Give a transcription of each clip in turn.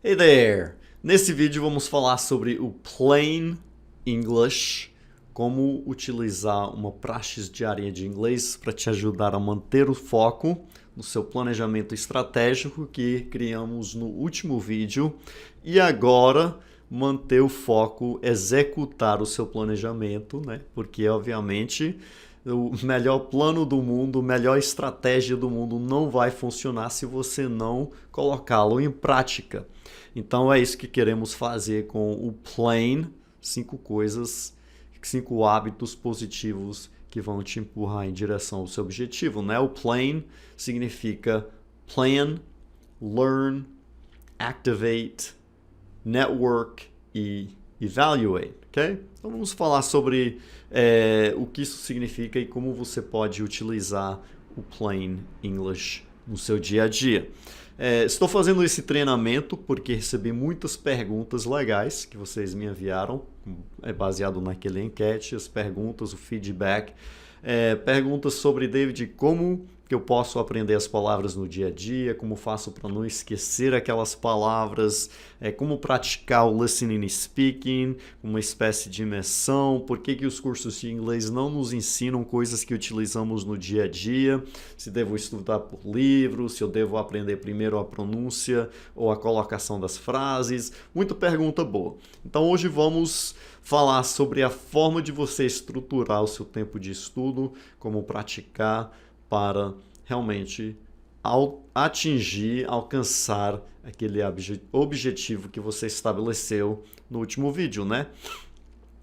Hey there! Nesse vídeo vamos falar sobre o Plain English, como utilizar uma praxis diária de inglês para te ajudar a manter o foco no seu planejamento estratégico que criamos no último vídeo e agora manter o foco, executar o seu planejamento, né? Porque obviamente o melhor plano do mundo, a melhor estratégia do mundo não vai funcionar se você não colocá-lo em prática. Então é isso que queremos fazer com o Plain, 5 hábitos positivos que vão te empurrar em direção ao seu objetivo, né? O Plain significa plan, learn, activate, network e evaluate, ok? Então vamos falar sobre o que isso significa e como você pode utilizar o Plain English no seu dia a dia. Estou fazendo esse treinamento porque recebi muitas perguntas legais que vocês me enviaram, baseado naquele enquete, as perguntas, o feedback. Perguntas sobre, David, como que eu posso aprender as palavras no dia a dia, como faço para não esquecer aquelas palavras, como praticar o listening e speaking, uma espécie de imersão, por que os cursos de inglês não nos ensinam coisas que utilizamos no dia a dia, se devo estudar por livro, se eu devo aprender primeiro a pronúncia ou a colocação das frases, muita pergunta boa. Então hoje vamos falar sobre a forma de você estruturar o seu tempo de estudo, como praticar para realmente alcançar aquele objetivo que você estabeleceu no último vídeo, né?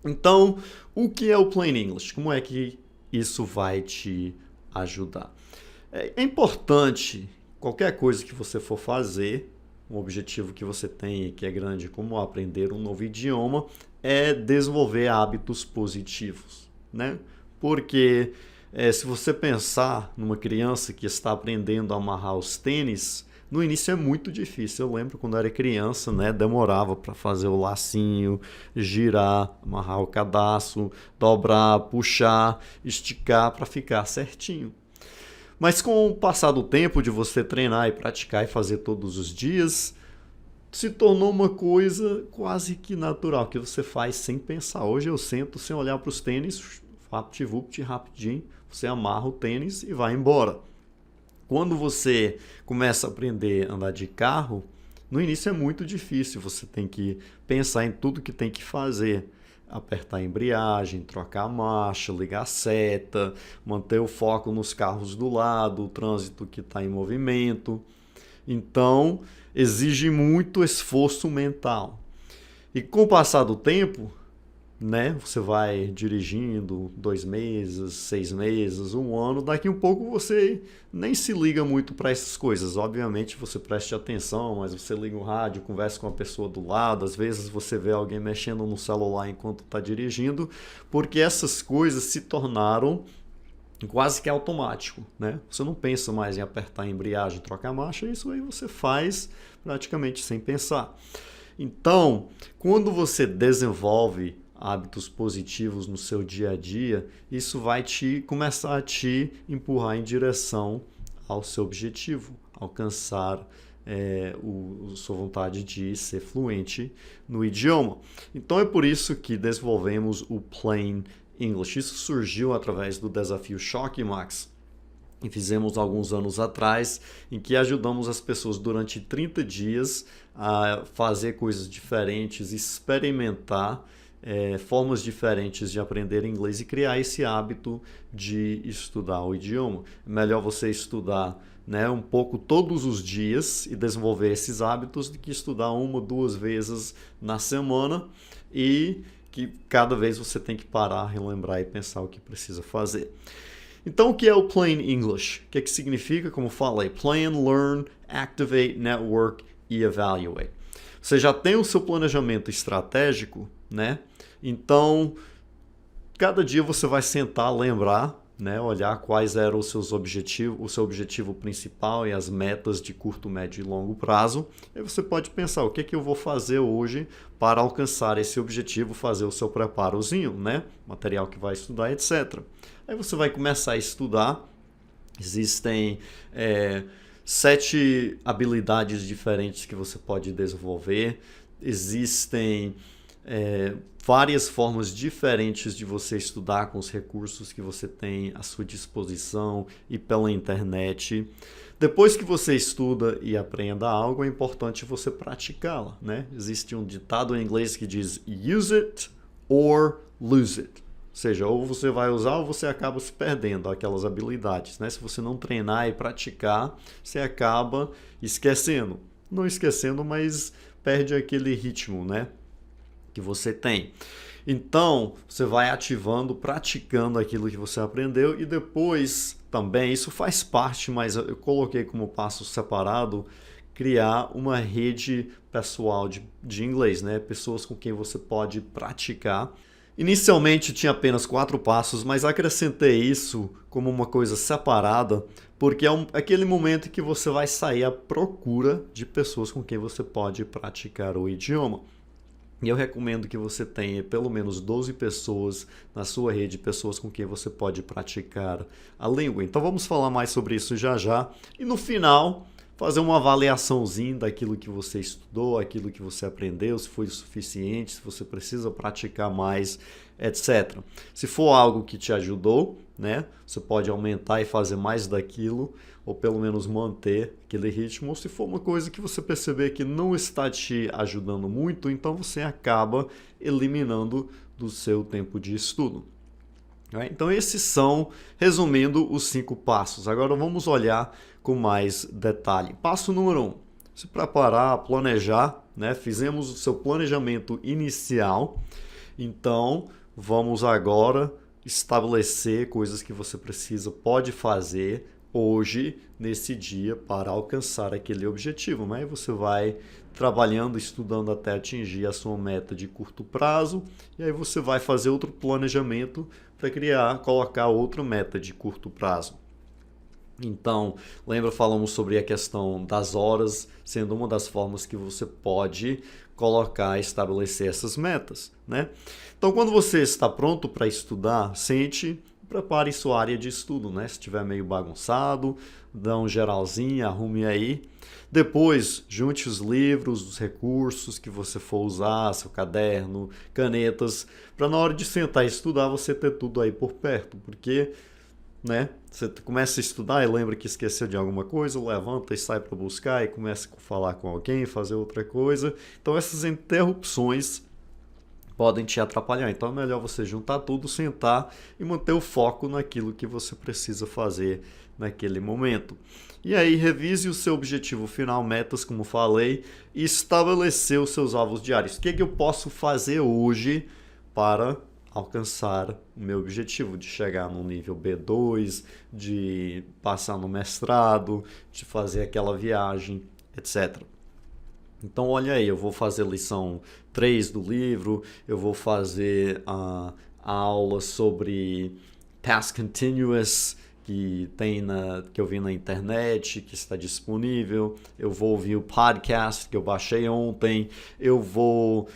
Então, o que é o Plain English? Como é que isso vai te ajudar? É importante, qualquer coisa que você for fazer, um objetivo que você tem que é grande como aprender um novo idioma, é desenvolver hábitos positivos, né? Porque se você pensar numa criança que está aprendendo a amarrar os tênis, no início é muito difícil. Eu lembro quando era criança, né, demorava para fazer o lacinho, girar, amarrar o cadarço, dobrar, puxar, esticar para ficar certinho. Mas com o passar do tempo de você treinar e praticar e fazer todos os dias, se tornou uma coisa quase que natural, que você faz sem pensar. Hoje eu sento sem olhar para os tênis, vapt-vupt, rapidinho, você amarra o tênis e vai embora. Quando você começa a aprender a andar de carro, no início é muito difícil, você tem que pensar em tudo que tem que fazer. Apertar a embreagem, trocar a marcha, ligar a seta, manter o foco nos carros do lado, o trânsito que está em movimento. Então, exige muito esforço mental. E com o passar do tempo, né, você vai dirigindo 2 meses, 6 meses, 1 ano, daqui um pouco você nem se liga muito para essas coisas. Obviamente você preste atenção, mas você liga o rádio, conversa com a pessoa do lado, às vezes você vê alguém mexendo no celular enquanto está dirigindo, porque essas coisas se tornaram quase que automático, né? Você não pensa mais em apertar a embreagem, trocar a marcha, isso aí você faz praticamente sem pensar. Então, quando você desenvolve hábitos positivos no seu dia a dia, isso vai começar a te empurrar em direção ao seu objetivo, alcançar sua vontade de ser fluente no idioma. Então é por isso que desenvolvemos o Plain English. Isso surgiu através do desafio Choque Max, e fizemos alguns anos atrás, em que ajudamos as pessoas durante 30 dias a fazer coisas diferentes, experimentar formas diferentes de aprender inglês e criar esse hábito de estudar o idioma. É melhor você estudar, né, um pouco todos os dias e desenvolver esses hábitos do que estudar 1, 2 vezes na semana e que cada vez você tem que parar, relembrar e pensar o que precisa fazer. Então, o que é o Plain English? O que significa? Como falei, plan, learn, activate, network e evaluate. Você já tem o seu planejamento estratégico, né? Então, cada dia você vai sentar, lembrar, né? Olhar quais eram os seus objetivos, o seu objetivo principal e as metas de curto, médio e longo prazo. Aí você pode pensar, o que é que eu vou fazer hoje para alcançar esse objetivo, fazer o seu preparozinho, né? Material que vai estudar, etc. Aí você vai começar a estudar. Existem 7 habilidades diferentes que você pode desenvolver. Existem várias formas diferentes de você estudar com os recursos que você tem à sua disposição e pela internet. Depois que você estuda e aprenda algo, é importante você praticá-la, né? Existe um ditado em inglês que diz use it or lose it. Ou seja, ou você vai usar ou você acaba se perdendo aquelas habilidades, né? Se você não treinar e praticar, você acaba esquecendo. Não esquecendo, mas perde aquele ritmo, né, que você tem. Então, você vai ativando, praticando aquilo que você aprendeu e depois também, isso faz parte, mas eu coloquei como passo separado, criar uma rede pessoal de inglês, né? Pessoas com quem você pode praticar. Inicialmente tinha apenas 4 passos, mas acrescentei isso como uma coisa separada, porque é aquele momento que você vai sair à procura de pessoas com quem você pode praticar o idioma. E eu recomendo que você tenha pelo menos 12 pessoas na sua rede, pessoas com quem você pode praticar a língua. Então vamos falar mais sobre isso já já. E no final, fazer uma avaliaçãozinha daquilo que você estudou, aquilo que você aprendeu, se foi o suficiente, se você precisa praticar mais, etc. Se for algo que te ajudou, né, você pode aumentar e fazer mais daquilo, ou pelo menos manter aquele ritmo. Ou se for uma coisa que você perceber que não está te ajudando muito, então você acaba eliminando do seu tempo de estudo. Então esses são, resumindo, os 5 passos. Agora vamos olhar com mais detalhe. Passo número 1, se preparar, planejar, né? Fizemos o seu planejamento inicial, então vamos agora estabelecer coisas que você pode fazer hoje, nesse dia, para alcançar aquele objetivo, né? Você vai trabalhando, estudando até atingir a sua meta de curto prazo, e aí você vai fazer outro planejamento para colocar outra meta de curto prazo. Então, lembra, falamos sobre a questão das horas, sendo uma das formas que você pode colocar e estabelecer essas metas, né? Então, quando você está pronto para estudar, prepare sua área de estudo, né? Se estiver meio bagunçado, dá um geralzinho, arrume aí. Depois, junte os livros, os recursos que você for usar, seu caderno, canetas, para na hora de sentar e estudar você ter tudo aí por perto, porque, né, você começa a estudar e lembra que esqueceu de alguma coisa, levanta e sai para buscar e começa a falar com alguém, fazer outra coisa. Então essas interrupções podem te atrapalhar. Então é melhor você juntar tudo, sentar e manter o foco naquilo que você precisa fazer naquele momento. E aí revise o seu objetivo final, metas, como falei, e estabelecer os seus alvos diários. O que é que eu posso fazer hoje para alcançar o meu objetivo de chegar no nível B2, de passar no mestrado, de fazer aquela viagem, etc. Então, olha aí, eu vou fazer lição 3 do livro, eu vou fazer a aula sobre Past Continuous, que eu vi na internet, que está disponível, eu vou ouvir o podcast que eu baixei ontem, eu vou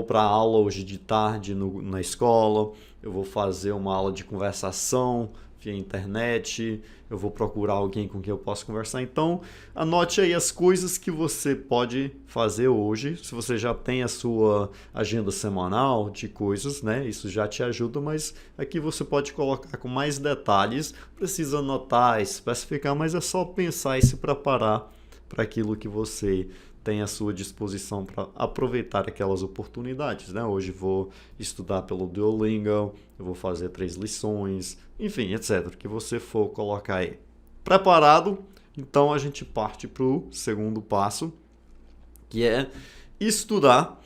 para a aula hoje de tarde na escola, eu vou fazer uma aula de conversação via internet, eu vou procurar alguém com quem eu possa conversar. Então, anote aí as coisas que você pode fazer hoje. Se você já tem a sua agenda semanal de coisas, né? Isso já te ajuda, mas aqui você pode colocar com mais detalhes. Precisa anotar, especificar, mas é só pensar e se preparar para aquilo que você tem à sua disposição para aproveitar aquelas oportunidades, né? Hoje vou estudar pelo Duolingo, eu vou fazer 3 lições, enfim, etc. O que você for colocar aí. Preparado? Então a gente parte para o segundo passo, que é estudar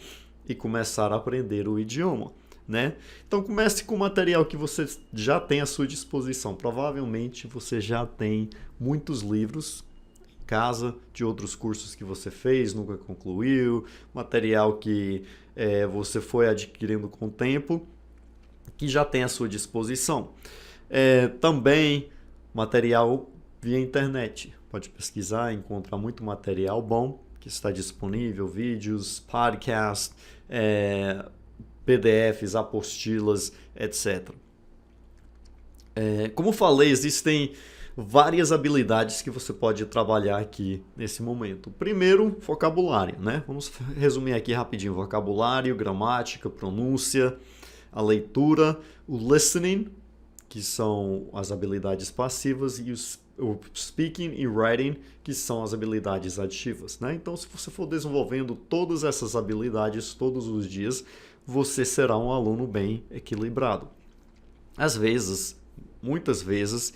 e começar a aprender o idioma, né? Então comece com o material que você já tem à sua disposição. Provavelmente você já tem muitos livros casa, de outros cursos que você fez, nunca concluiu, material que você foi adquirindo com o tempo, que já tem à sua disposição. Também material via internet. Pode pesquisar, encontrar muito material bom que está disponível, vídeos, podcasts, PDFs, apostilas, etc. Como falei, existem várias habilidades que você pode trabalhar aqui nesse momento. Primeiro, vocabulário, né? Vamos resumir aqui rapidinho: vocabulário, gramática, pronúncia, a leitura, o listening, que são as habilidades passivas, e o speaking e writing, que são as habilidades ativas, né? Então, se você for desenvolvendo todas essas habilidades todos os dias, você será um aluno bem equilibrado. Às vezes, muitas vezes,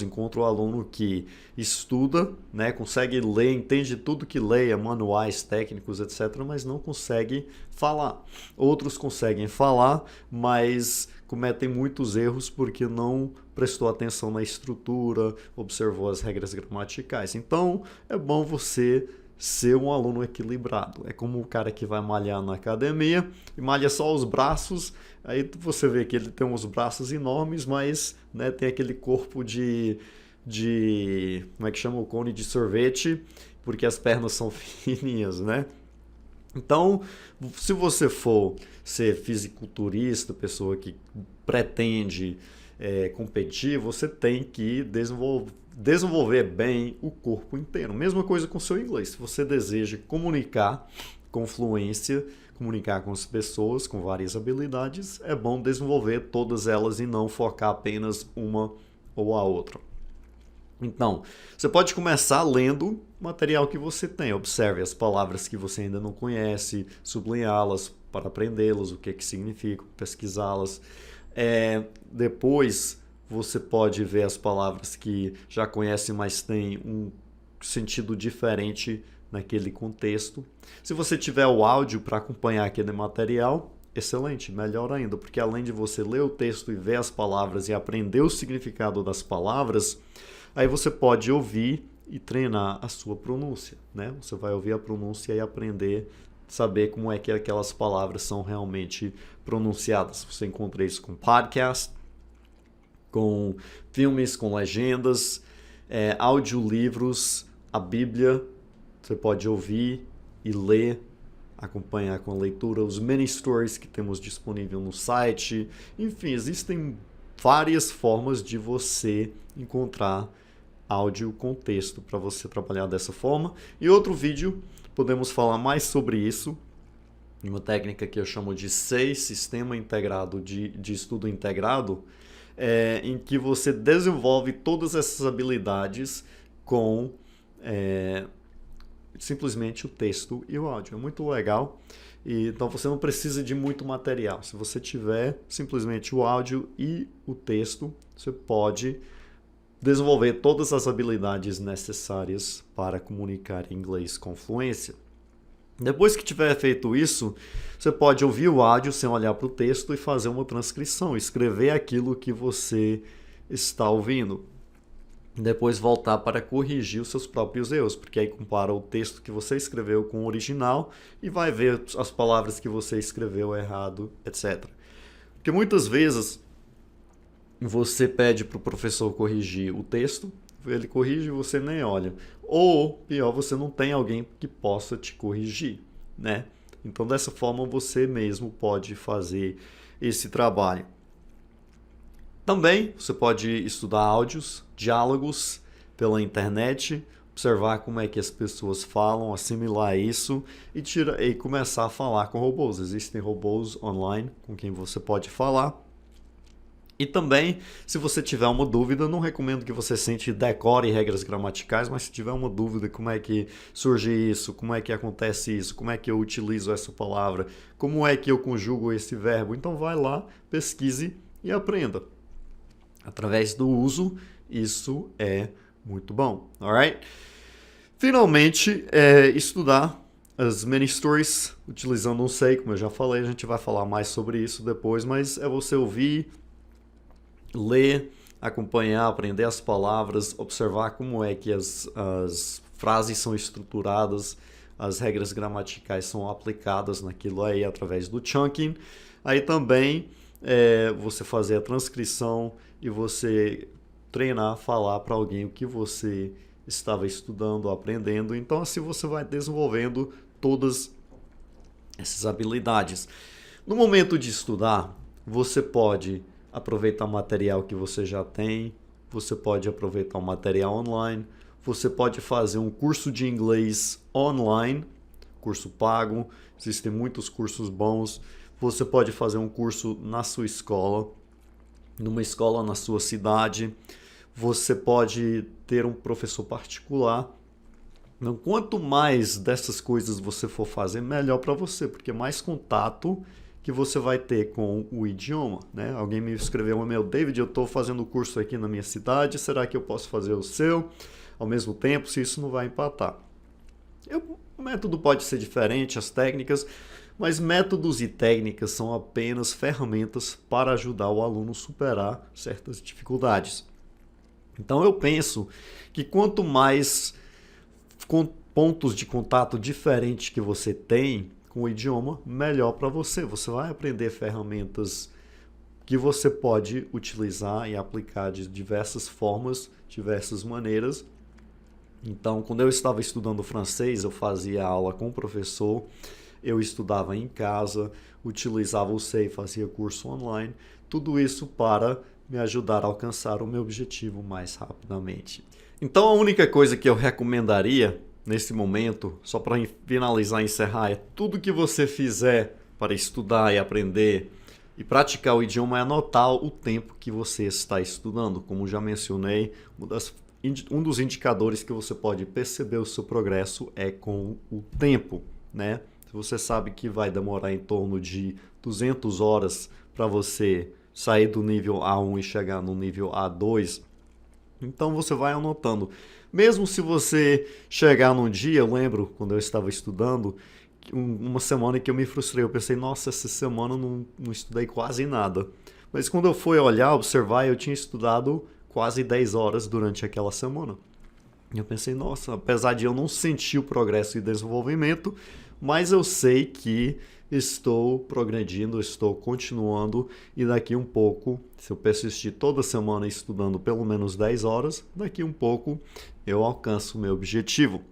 encontro um aluno que estuda, né, consegue ler, entende tudo que leia, manuais, técnicos, etc., mas não consegue falar. Outros conseguem falar, mas cometem muitos erros porque não prestou atenção na estrutura, observou as regras gramaticais. Então, é bom você ser um aluno equilibrado. É como o cara que vai malhar na academia e malha só os braços, aí você vê que ele tem uns braços enormes, mas, né, tem aquele corpo de como é que chama, o cone de sorvete, porque as pernas são fininhas, né? Então, se você for ser fisiculturista, pessoa que pretende competir, você tem que desenvolver bem o corpo inteiro. Mesma coisa com o seu inglês. Se você deseja comunicar com fluência, comunicar com as pessoas, com várias habilidades, é bom desenvolver todas elas e não focar apenas uma ou a outra. Então, você pode começar lendo o material que você tem. Observe as palavras que você ainda não conhece, sublinhá-las para aprendê-las, o que significam, pesquisá-las. Depois, você pode ver as palavras que já conhece, mas tem um sentido diferente naquele contexto. Se você tiver o áudio para acompanhar aquele material, excelente, melhor ainda, porque além de você ler o texto e ver as palavras e aprender o significado das palavras, aí você pode ouvir e treinar a sua pronúncia, né? Você vai ouvir a pronúncia e aprender, saber como é que aquelas palavras são realmente pronunciadas. Você encontra isso com podcast, com filmes, com legendas, audiolivros, a Bíblia, você pode ouvir e ler, acompanhar com a leitura, os mini stories que temos disponível no site. Enfim, existem várias formas de você encontrar áudio com texto para você trabalhar dessa forma. Em outro vídeo podemos falar mais sobre isso, uma técnica que eu chamo de SEI, Sistema Integrado de Estudo Integrado, em que você desenvolve todas essas habilidades com simplesmente o texto e o áudio. É muito legal. Então você não precisa de muito material. Se você tiver simplesmente o áudio e o texto, você pode desenvolver todas as habilidades necessárias para comunicar em inglês com fluência. Depois que tiver feito isso, você pode ouvir o áudio sem olhar para o texto e fazer uma transcrição, escrever aquilo que você está ouvindo. Depois voltar para corrigir os seus próprios erros, porque aí compara o texto que você escreveu com o original e vai ver as palavras que você escreveu errado, etc. Porque muitas vezes você pede para o professor corrigir o texto, ele corrige e você nem olha. Ou, pior, você não tem alguém que possa te corrigir, né? Então, dessa forma, você mesmo pode fazer esse trabalho. Também, você pode estudar áudios, diálogos pela internet, observar como é que as pessoas falam, assimilar isso e começar a falar com robôs. Existem robôs online com quem você pode falar. E também, se você tiver uma dúvida, não recomendo que você sente decore regras gramaticais, mas se tiver uma dúvida, como é que surge isso, como é que acontece isso, como é que eu utilizo essa palavra, como é que eu conjugo esse verbo, então vai lá, pesquise e aprenda. Através do uso, isso é muito bom, alright? Finalmente, estudar as mini stories utilizando um SEI, como eu já falei, a gente vai falar mais sobre isso depois, mas é você ouvir, ler, acompanhar, aprender as palavras, observar como é que as frases são estruturadas, as regras gramaticais são aplicadas naquilo aí através do chunking. Aí também você fazer a transcrição e você treinar, falar para alguém o que você estava estudando, aprendendo. Então assim você vai desenvolvendo todas essas habilidades. No momento de estudar, você pode aproveitar o material que você já tem, você pode aproveitar o material online, você pode fazer um curso de inglês online, curso pago, existem muitos cursos bons. Você pode fazer um curso na sua escola, numa escola na sua cidade. Você pode ter um professor particular. Então, quanto mais dessas coisas você for fazer, melhor para você, porque mais contato que você vai ter com o idioma, né? Alguém me escreveu, meu David, eu estou fazendo o curso aqui na minha cidade, será que eu posso fazer o seu ao mesmo tempo, se isso não vai empatar? O método pode ser diferente, as técnicas, mas métodos e técnicas são apenas ferramentas para ajudar o aluno a superar certas dificuldades. Então eu penso que quanto mais pontos de contato diferentes que você tem com o idioma, melhor para você. Você vai aprender ferramentas que você pode utilizar e aplicar de diversas formas, diversas maneiras. Então, quando eu estava estudando francês, eu fazia aula com o professor, eu estudava em casa, utilizava o SEI, fazia curso online, tudo isso para me ajudar a alcançar o meu objetivo mais rapidamente. Então, a única coisa que eu recomendaria nesse momento, só para finalizar e encerrar, é tudo que você fizer para estudar e aprender e praticar o idioma é anotar o tempo que você está estudando. Como já mencionei, um dos indicadores que você pode perceber o seu progresso é com o tempo, né? Se você sabe que vai demorar em torno de 200 horas para você sair do nível A1 e chegar no nível A2, então você vai anotando. Mesmo se você chegar num dia, eu lembro quando eu estava estudando, uma semana que eu me frustrei, eu pensei, nossa, essa semana eu não estudei quase nada. Mas quando eu fui olhar, observar, eu tinha estudado quase 10 horas durante aquela semana. E eu pensei, nossa, apesar de eu não sentir o progresso e desenvolvimento, mas eu sei que estou progredindo, estou continuando e daqui um pouco, se eu persistir toda semana estudando pelo menos 10 horas, daqui um pouco eu alcanço o meu objetivo.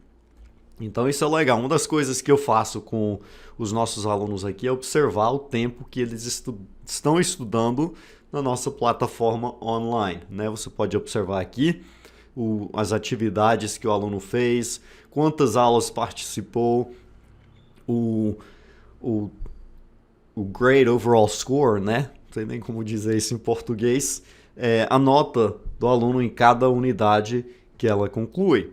Então isso é legal. Uma das coisas que eu faço com os nossos alunos aqui é observar o tempo que eles estão estudando na nossa plataforma online, né? Você pode observar aqui as atividades que o aluno fez, quantas aulas participou, o grade overall score, né? Não sei nem como dizer isso em português, a nota do aluno em cada unidade que ela conclui.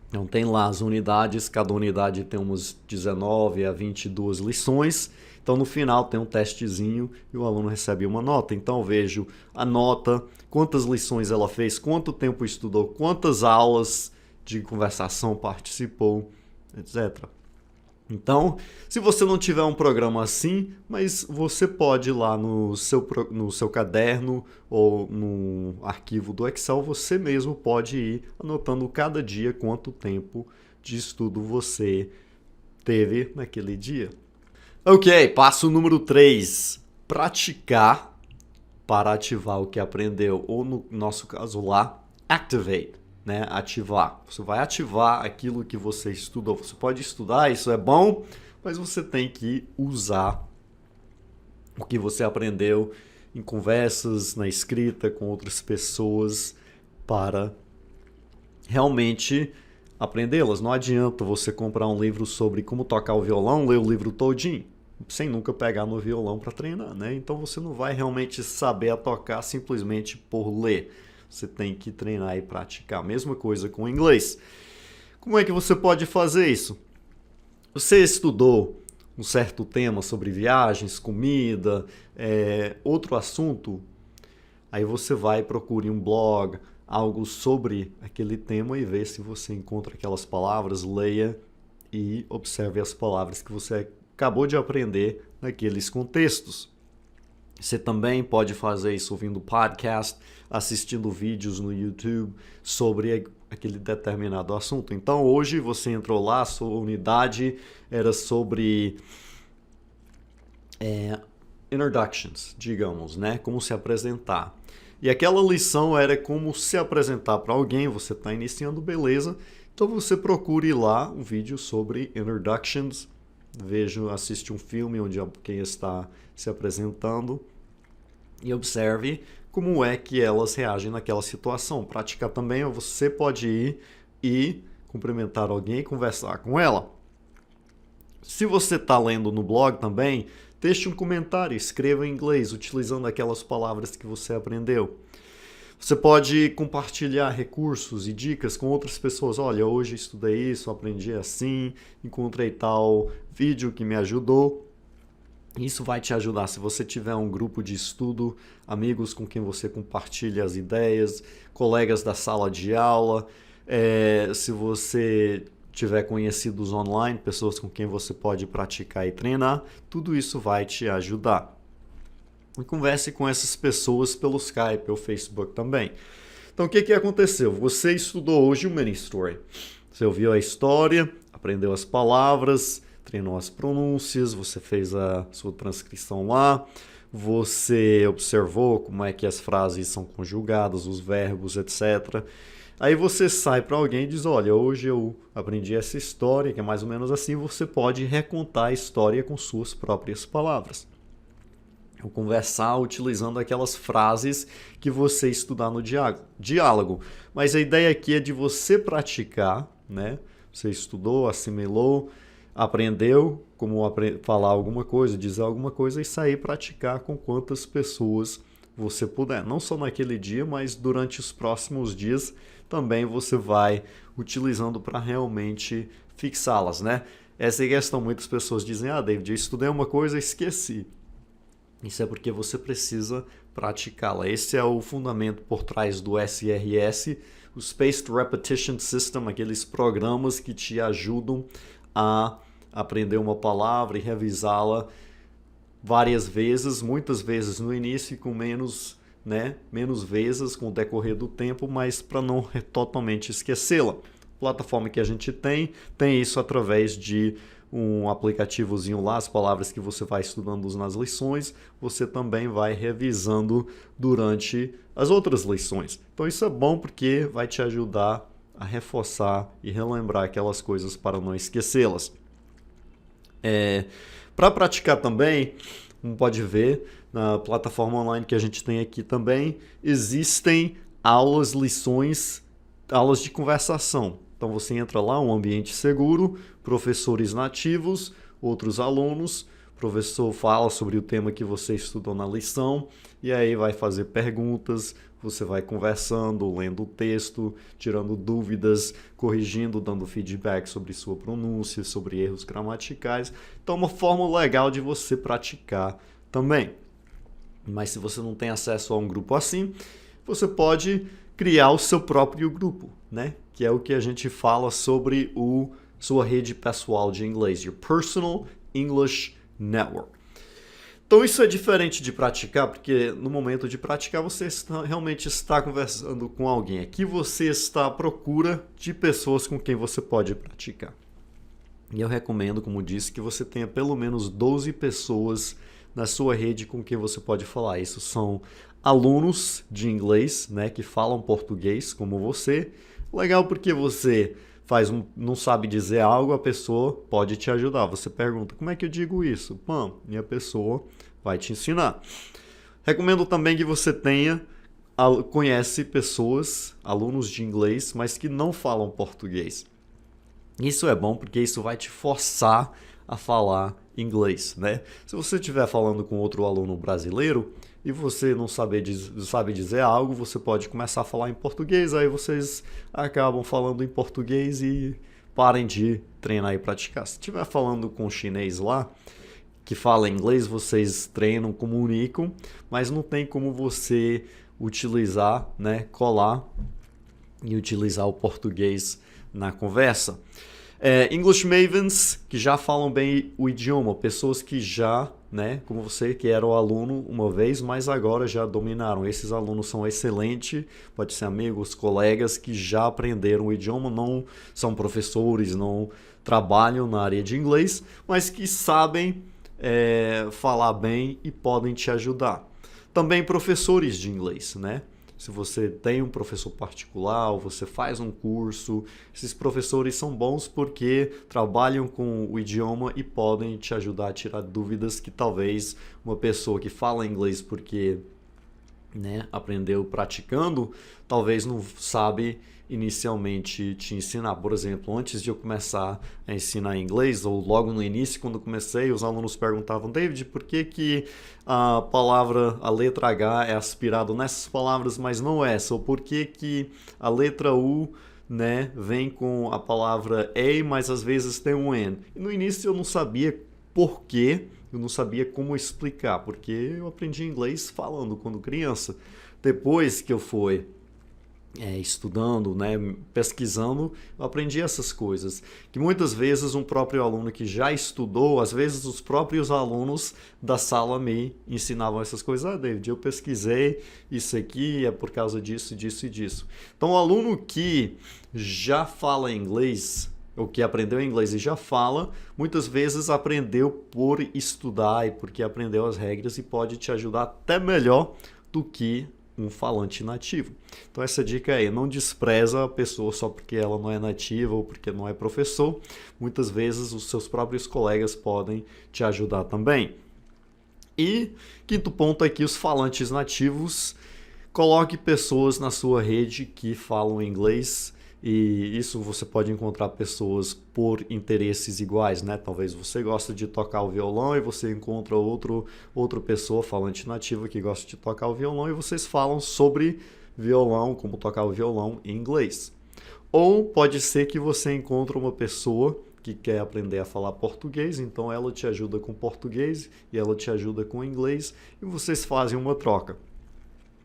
Então tem lá as unidades, cada unidade tem umas 19 a 22 lições. Então no final tem um testezinho e o aluno recebe uma nota. Então eu vejo a nota, quantas lições ela fez, quanto tempo estudou, quantas aulas de conversação participou, etc. Então, se você não tiver um programa assim, mas você pode ir lá no seu caderno ou no arquivo do Excel, você mesmo pode ir anotando cada dia quanto tempo de estudo você teve naquele dia. Ok, passo número 3. Praticar para ativar o que aprendeu, ou no nosso caso lá, activate. Né, ativar. Você vai ativar aquilo que você estudou. Você pode estudar, isso é bom, mas você tem que usar o que você aprendeu em conversas, na escrita com outras pessoas para realmente aprendê-las. Não adianta você comprar um livro sobre como tocar o violão, ler o livro todinho, sem nunca pegar no violão para treinar, né? Então você não vai realmente saber a tocar simplesmente por ler. Você tem que treinar e praticar. Mesma coisa com o inglês. Como é que você pode fazer isso? Você estudou um certo tema sobre viagens, comida, outro assunto, aí você vai e procure um blog, algo sobre aquele tema e vê se você encontra aquelas palavras, leia e observe as palavras que você acabou de aprender naqueles contextos. Você também pode fazer isso ouvindo podcast, assistindo vídeos no YouTube sobre aquele determinado assunto. Então hoje você entrou lá, a sua unidade era sobre introductions, digamos, né? Como se apresentar. E aquela lição era como se apresentar para alguém, você está iniciando, beleza. Então você procure lá um vídeo sobre introductions, assiste um filme onde alguém está se apresentando e observe como é que elas reagem naquela situação. Praticar também, você pode ir e cumprimentar alguém e conversar com ela. Se você está lendo no blog também, deixe um comentário, escreva em inglês, utilizando aquelas palavras que você aprendeu. Você pode compartilhar recursos e dicas com outras pessoas. Olha, hoje estudei isso, aprendi assim, encontrei tal vídeo que me ajudou. Isso vai te ajudar. Se você tiver um grupo de estudo, amigos com quem você compartilha as ideias, colegas da sala de aula, se você tiver conhecidos online, pessoas com quem você pode praticar e treinar, tudo isso vai te ajudar. E converse com essas pessoas pelo Skype ou Facebook também. Então, o que aconteceu? Você estudou hoje o mini story. Você ouviu a história, aprendeu as palavras, treinou as pronúncias, você fez a sua transcrição lá, você observou como é que as frases são conjugadas, os verbos, etc. Aí você sai para alguém e diz, olha, hoje eu aprendi essa história, que é mais ou menos assim, você pode recontar a história com suas próprias palavras. Ou conversar utilizando aquelas frases que você estudar no diálogo. Mas a ideia aqui é de você praticar, né? Você estudou, assimilou, aprendeu como falar alguma coisa, dizer alguma coisa e sair praticar com quantas pessoas você puder. Não só naquele dia, mas durante os próximos dias também você vai utilizando para realmente fixá-las, né? Essa é a questão. Muitas pessoas dizem, David, eu estudei uma coisa e esqueci. Isso é porque você precisa praticá-la. Esse é o fundamento por trás do SRS, o Spaced Repetition System, aqueles programas que te ajudam a aprender uma palavra e revisá-la várias vezes, muitas vezes no início e com menos vezes com o decorrer do tempo, mas para não totalmente esquecê-la. A plataforma que a gente tem isso através de um aplicativozinho lá, as palavras que você vai estudando nas lições, você também vai revisando durante as outras lições. Então isso é bom porque vai te ajudar a reforçar e relembrar aquelas coisas para não esquecê-las. Para praticar também, como pode ver, na plataforma online que a gente tem aqui também, existem aulas, lições, aulas de conversação. Então você entra lá, um ambiente seguro, professores nativos, outros alunos, o professor fala sobre o tema que você estudou na lição e aí vai fazer perguntas, você vai conversando, lendo o texto, tirando dúvidas, corrigindo, dando feedback sobre sua pronúncia, sobre erros gramaticais. Então é uma forma legal de você praticar também. Mas se você não tem acesso a um grupo assim, você pode criar o seu próprio grupo, né? Que é o que a gente fala sobre sua rede pessoal de inglês, your personal English network. Então isso é diferente de praticar, porque no momento de praticar você realmente está conversando com alguém. Aqui você está à procura de pessoas com quem você pode praticar. E eu recomendo, como disse, que você tenha pelo menos 12 pessoas na sua rede com quem você pode falar. Isso são alunos de inglês, né, que falam português como você. Legal porque você não sabe dizer algo, a pessoa pode te ajudar. Você pergunta, como é que eu digo isso? Pam, e a pessoa vai te ensinar. Recomendo também que você conhece pessoas, alunos de inglês, mas que não falam português. Isso é bom porque isso vai te forçar a falar inglês, né? Se você estiver falando com outro aluno brasileiro e você não sabe dizer algo, você pode começar a falar em português, aí vocês acabam falando em português e parem de treinar e praticar. Se estiver falando com um chinês lá, que fala inglês, vocês treinam, comunicam, mas não tem como você utilizar, né, colar e utilizar o português na conversa. English Mavens, que já falam bem o idioma, pessoas que já, né, como você, que era o aluno uma vez, mas agora já dominaram. Esses alunos são excelentes, pode ser amigos, colegas que já aprenderam o idioma, não são professores, não trabalham na área de inglês, mas que sabem falar bem e podem te ajudar. Também professores de inglês, né? Se você tem um professor particular, ou você faz um curso, esses professores são bons porque trabalham com o idioma e podem te ajudar a tirar dúvidas que talvez uma pessoa que fala inglês porque né, aprendeu praticando, talvez não sabe inicialmente te ensinar. Por exemplo, antes de eu começar a ensinar inglês, ou logo no início, quando eu comecei, os alunos perguntavam: David, por que a palavra, a letra H é aspirado nessas palavras, mas não essa? Ou por que a letra U, né, vem com a palavra A, mas às vezes tem um N? E no início eu não sabia por quê, eu não sabia como explicar, porque eu aprendi inglês falando quando criança. Depois que eu fui estudando, né, pesquisando, eu aprendi essas coisas. Que muitas vezes um próprio aluno que já estudou, às vezes os próprios alunos da sala me ensinavam essas coisas. Ah, David, eu pesquisei isso aqui, é por causa disso, disso e disso. Então, o aluno que já fala inglês, ou que aprendeu inglês e já fala, muitas vezes aprendeu por estudar e porque aprendeu as regras e pode te ajudar até melhor do que um falante nativo. Então essa dica aí, não despreza a pessoa só porque ela não é nativa ou porque não é professor. Muitas vezes os seus próprios colegas podem te ajudar também. E quinto ponto aqui, os falantes nativos. Coloque pessoas na sua rede que falam inglês. E isso você pode encontrar pessoas por interesses iguais, né? Talvez você goste de tocar o violão e você encontra outra pessoa falante nativa que gosta de tocar o violão e vocês falam sobre violão, como tocar o violão em inglês. Ou pode ser que você encontre uma pessoa que quer aprender a falar português, então ela te ajuda com português e ela te ajuda com inglês e vocês fazem uma troca.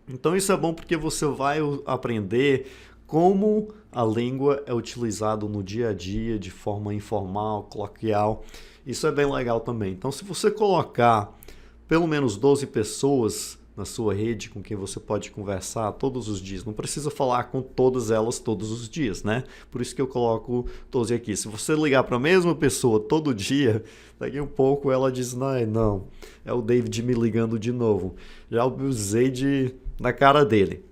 Então isso é bom porque você vai aprender como a língua é utilizada no dia a dia, de forma informal, coloquial. Isso é bem legal também. Então, se você colocar pelo menos 12 pessoas na sua rede com quem você pode conversar todos os dias, não precisa falar com todas elas todos os dias, né? Por isso que eu coloco 12 aqui. Se você ligar para a mesma pessoa todo dia, daqui a um pouco ela diz: não, é o David me ligando de novo. Já usei na cara dele.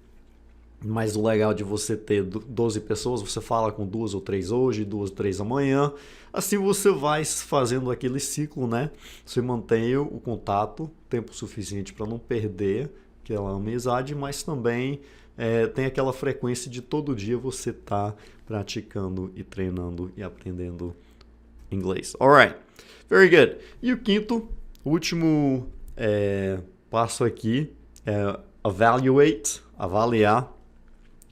Mas o legal de você ter 12 pessoas, você fala com 2 ou 3 hoje, 2 ou 3 amanhã. Assim você vai fazendo aquele ciclo, né? Você mantém o contato, tempo suficiente para não perder aquela amizade, mas também tem aquela frequência de todo dia você estar praticando e treinando e aprendendo inglês. Alright, very good. E o quinto, último passo aqui é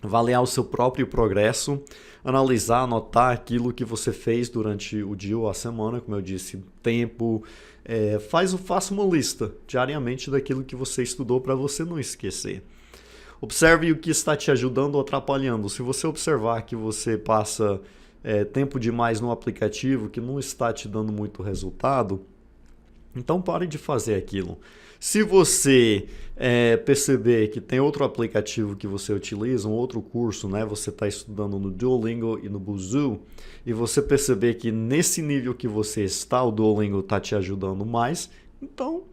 avaliar o seu próprio progresso, analisar, anotar aquilo que você fez durante o dia ou a semana, como eu disse, tempo. Faça uma lista diariamente daquilo que você estudou para você não esquecer. Observe o que está te ajudando ou atrapalhando. Se você observar que você passa tempo demais no aplicativo, que não está te dando muito resultado, então pare de fazer aquilo. Se você perceber que tem outro aplicativo que você utiliza, um outro curso, né? Você está estudando no Duolingo e no Busuu, e você perceber que nesse nível que você está, o Duolingo está te ajudando mais, então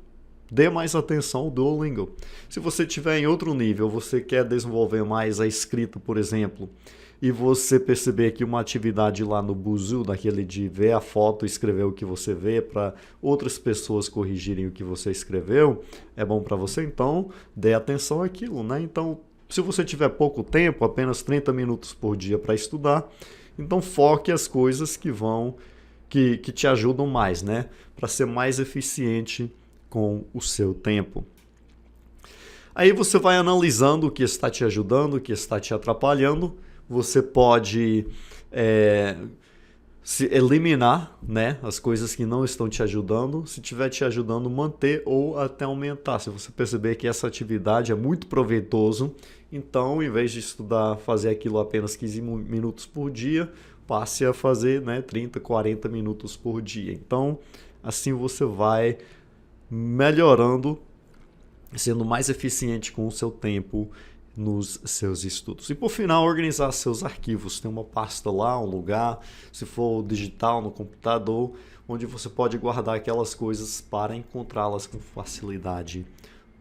dê mais atenção ao Duolingo. Se você estiver em outro nível, você quer desenvolver mais a escrita, por exemplo, e você perceber que uma atividade lá no Busuu, daquele de ver a foto e escrever o que você vê para outras pessoas corrigirem o que você escreveu, é bom para você, então dê atenção àquilo, né? Então, se você tiver pouco tempo, apenas 30 minutos por dia para estudar, então foque as coisas que te ajudam mais, né? Para ser mais eficiente com o seu tempo. Aí você vai analisando o que está te ajudando, o que está te atrapalhando. Você pode se eliminar, né, as coisas que não estão te ajudando. Se estiver te ajudando, manter ou até aumentar. Se você perceber que essa atividade é muito proveitoso, então, em vez de estudar, fazer aquilo apenas 15 minutos por dia, passe a fazer, né, 30, 40 minutos por dia. Então, assim você vai melhorando, sendo mais eficiente com o seu tempo nos seus estudos. E por final, organizar seus arquivos. Tem uma pasta lá, um lugar, se for digital no computador, onde você pode guardar aquelas coisas para encontrá-las com facilidade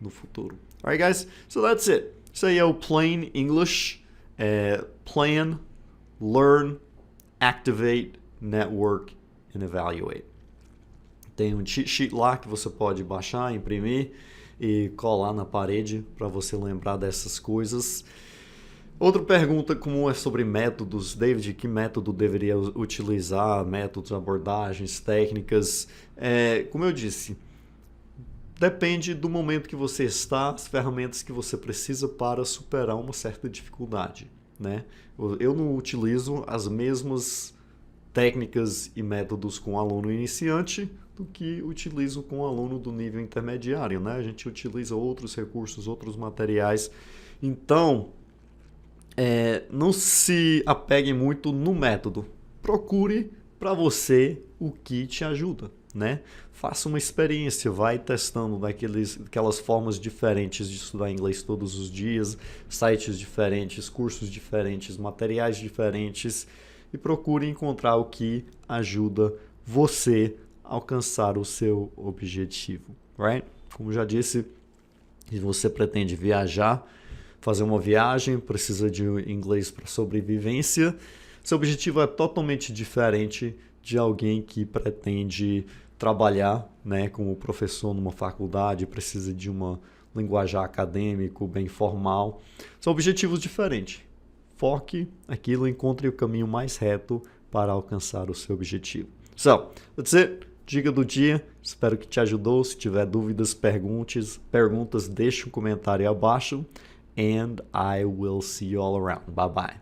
no futuro. Alright guys, so that's it. Isso aí é o Plain English. Plan, Learn, Activate, Network and Evaluate. Tem um cheat sheet lá que você pode baixar, imprimir e colar na parede para você lembrar dessas coisas. Outra pergunta comum é sobre métodos. David, que método deveria utilizar? Métodos, abordagens, técnicas. Como eu disse, depende do momento que você está, as ferramentas que você precisa para superar uma certa dificuldade, né? Eu não utilizo as mesmas técnicas e métodos com aluno iniciante do que utilizo com aluno do nível intermediário, né? A gente utiliza outros recursos, outros materiais. Então, não se apegue muito no método. Procure para você o que te ajuda, né? Faça uma experiência, vai testando aquelas formas diferentes de estudar inglês todos os dias, sites diferentes, cursos diferentes, materiais diferentes, e procure encontrar o que ajuda você a alcançar o seu objetivo, right? Como já disse, se você pretende viajar, fazer uma viagem, precisa de inglês para sobrevivência, seu objetivo é totalmente diferente de alguém que pretende trabalhar, né, como professor numa faculdade, precisa de uma linguajar acadêmico, bem formal. São objetivos diferentes. Foque aquilo, encontre o caminho mais reto para alcançar o seu objetivo. So, that's it. Dica do dia. Espero que te ajudou. Se tiver dúvidas, perguntas, deixe um comentário abaixo. And I will see you all around. Bye bye.